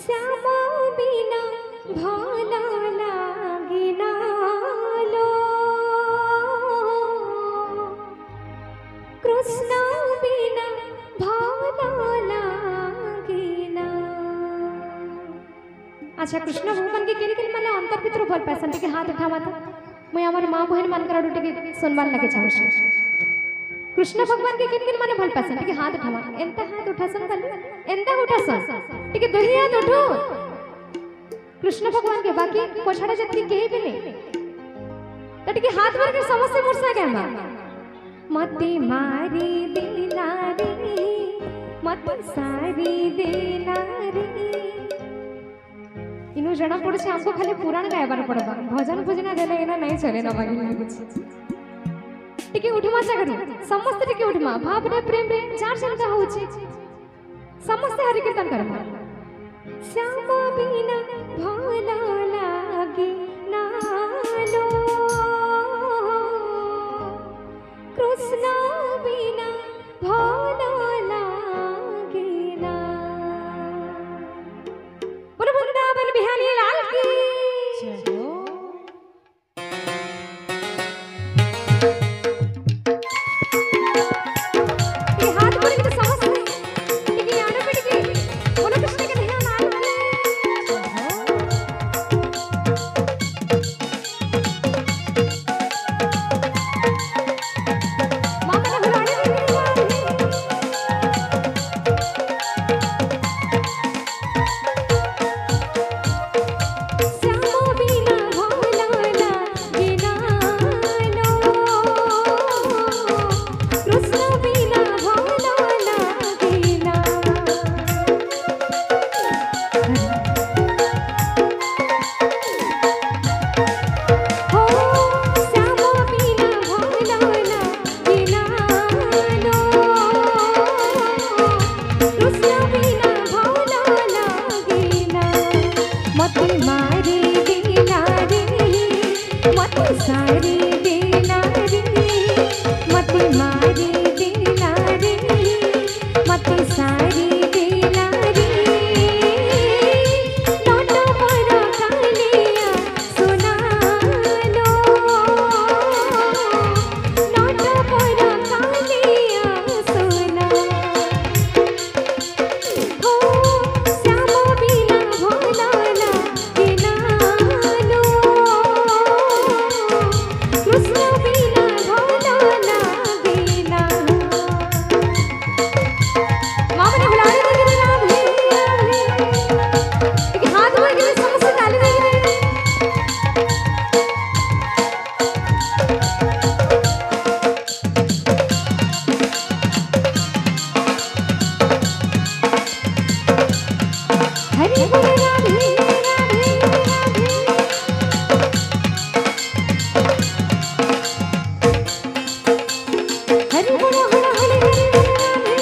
श्याम बिना भला लागिना लो कृष्ण बिना भला लागिना। अच्छा कृष्ण भगवान के केन माने अंतर भीतर भल पासन टिके हाथ उठा माता मुई हमर मां बहन मान कर टिके सुनबार लगे चाहू कृष्ण भगवान के केन माने भल पासन टिके हाथ उठा माता एंता हाथ उठासन कल एंता उठासन टिके दोही हाथ उठो कृष्ण भगवान के बाकी पछाड़ा जति केही भी नहीं त टिके हाथ मार के समस्या मोरसा के मा मते मारी देला रे मते सारी देला रे इनु जना पड़े हमको खाली पुराण गायबार पड़बा भजन भजन देले एना नहीं चले ना बागी लागे टिके उठमा सगरु समस्त टिके उठमा भाव रे प्रेम रे चार चिंता होची समस्त हरि कीर्तन करमा श्याम बिना भला लागे नालो कृष्ण बिना भला लागे ना। बोलो वृंदावन बिहारी लाल की जय हो। ये हाथ बोले तो समझ में ये आने पे टिके बोलो कृष्ण के ध्यान लाल की मामा ने बुलाने के श्याम बिना भला लागे नालो कृष्ण बिना भला लागे ना। हो श्याम बिना भला लागे नालो कृष्ण बिना भला लागे ना। मते मारी देला रे मते सारी देला रे मते मारी देला रे मते सारी देला रे नोट पर कालिया सुना लो नोट पर कालिया सुना हो श्याम बिना भला लागे नालो कृष्ण बिना भला लागे ना। मामा ने बुलाने के लिए ना एक हाथ में के समस्या डाली दे रे हरि बोल राधे राधे राधे हरि बोल हरि हरि राधे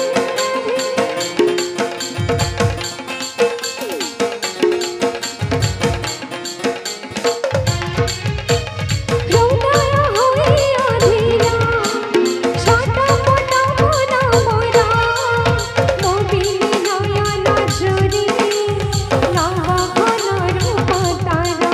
रौदाया होई अधीरा छोटा मोटा मोना मोरा मोबिनी नयन चोरी नवा घन रूप तारा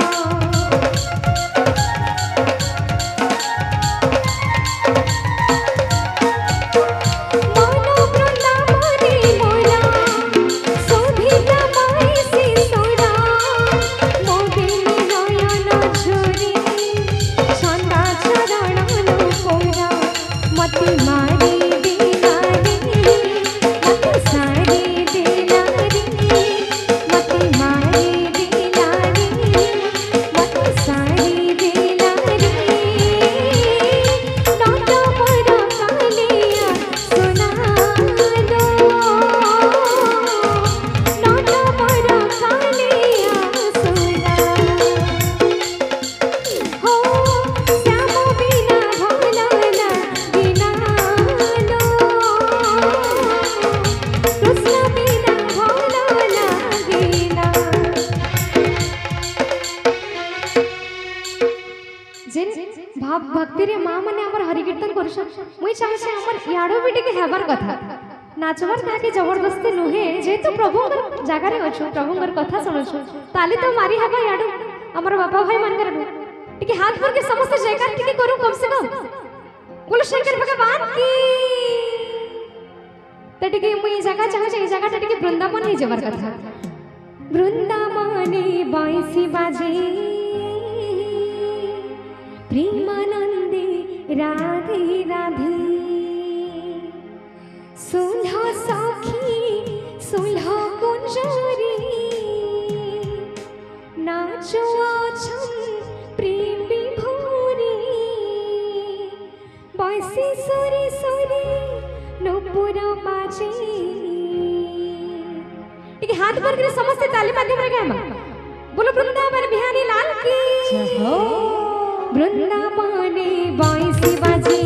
मनो वृंदावनी मोरा शोभिता माई शिशुरा मोबिनी नयन चोरी छंदा चरण अनुकोरा मते मारी देला रे मते सारी देला रे मते मारी देला रे मते सारी देला रे नोट पर कालिया सुना लो नोट पर कालिया सुना हो श्याम बिना भला लागे नालो कृष्ण बिना भला लागे ना। जिन भाव भक्ति रे मां माने हमर हरि कीर्तन करछ मुई चाहे हमर याडो बेटी के हेबार कथा नाचवार काके जबरदस्ती नुहे जेतु प्रभु जगारे अछु प्रभुंगर कथा सुनछु ताली तो मारी हबा याडू हमर बाबा भाई मन करबो टिके हाथ भर के समस्त जयकार टिके करू कम से कम बोलो शंकर भगवान की त टिके मुई जगह चाहू जे जगह टिके वृंदावन ही जबर कथा वृंदावने बांसी बाजे प्रेमानंदे राधे राधे सुलह सखी सुलह कुंजरी नाचो आछन प्रेम विभोरी बांसी सुरी सुरी नुपुर बाजे एक हाथ भर के समस्त ताली माध्यम रह गया बोलो वृंदावन बिहारी लाल की वृंदावने बांसी बाजे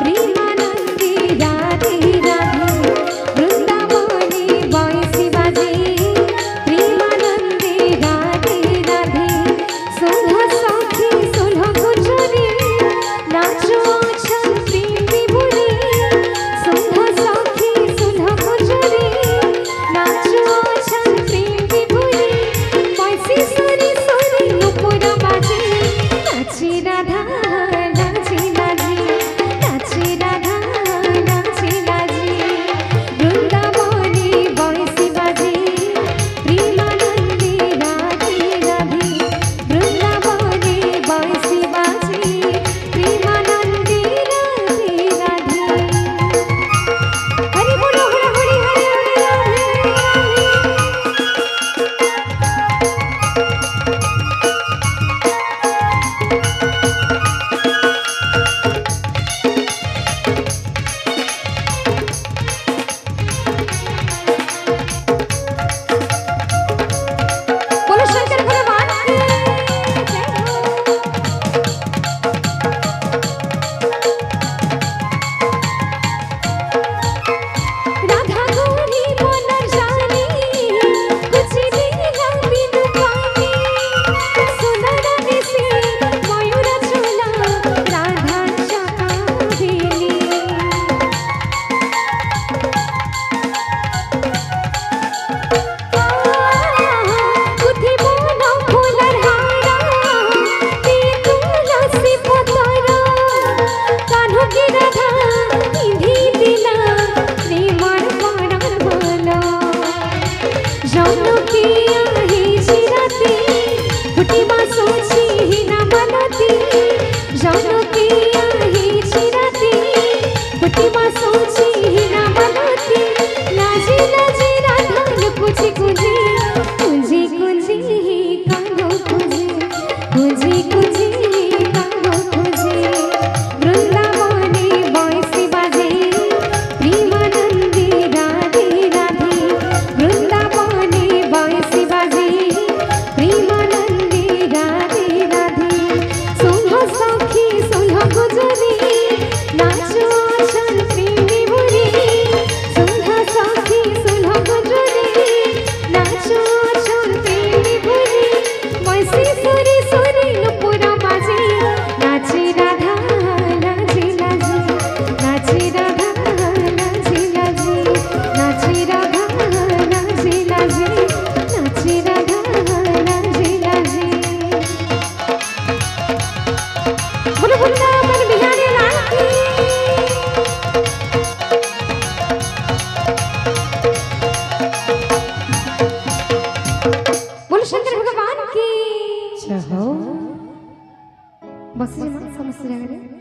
प्रेमानंदी राधे राधे वृंदावने बांसी बाजे प्रेमानंदी राधे राधे सुलह सखी सुलह कुंजरी नाचो आछन प्रेम विभोरी सुलह सखी सुलह कुंजरी नाचो आछन प्रेम विभोरी बांसी सुरी सुरी नुपुर बाजे नाची राधा नाची नाची नाची राधा नाची नाची वृंदावने बांसी बाजे प्रेमानंदी राधे राधे वृंदावने बांसी बाजे प्रेमानंदी राधे राधे हरि बोलो हरि हरि हरि राधे बोलो शंकर भगवान की जय हो राधा गोरी मन जानी कुछ लीला बिनु पानी सुंदर दिसे मयूर झूला राधा चकादेली बुद्धि मन फूलर हारा ती तुलसी पतरा कान्हो की राधा इधी दिला प्रेमर पड़र बोला जौनो की आहे चिराती फुटी बा सोची ही ना मनती जौनो की आहे चिराती फुटी बा सोची ही ना मनती लाजी लाजी राधा कुची कुची कुंजी कुंजी कानो कुंजी कुंजी कुंजी कानो कुंजी वृंदावने बांसी बाजे प्रेमानंदी राधे राधे वृंदावने बांसी बाजे प्रेमानंदी राधे राधे सुलह सखी सुलह कुंजरी नाचो आछन प्रेम विभोरी सुलह सखी सुलह कुंजरी नाचो आछन प्रेम विभोरी बांसी सुरी सुरी नुपुर बाजे नाची राधा नाची नाची नाची राधा नाची नाची नाची राधा नाची नाची नाची राधा नाची नाची बोलो वृंदावन बिहारी लाल की बोलो शंकर भगवान की बस समस्त जगह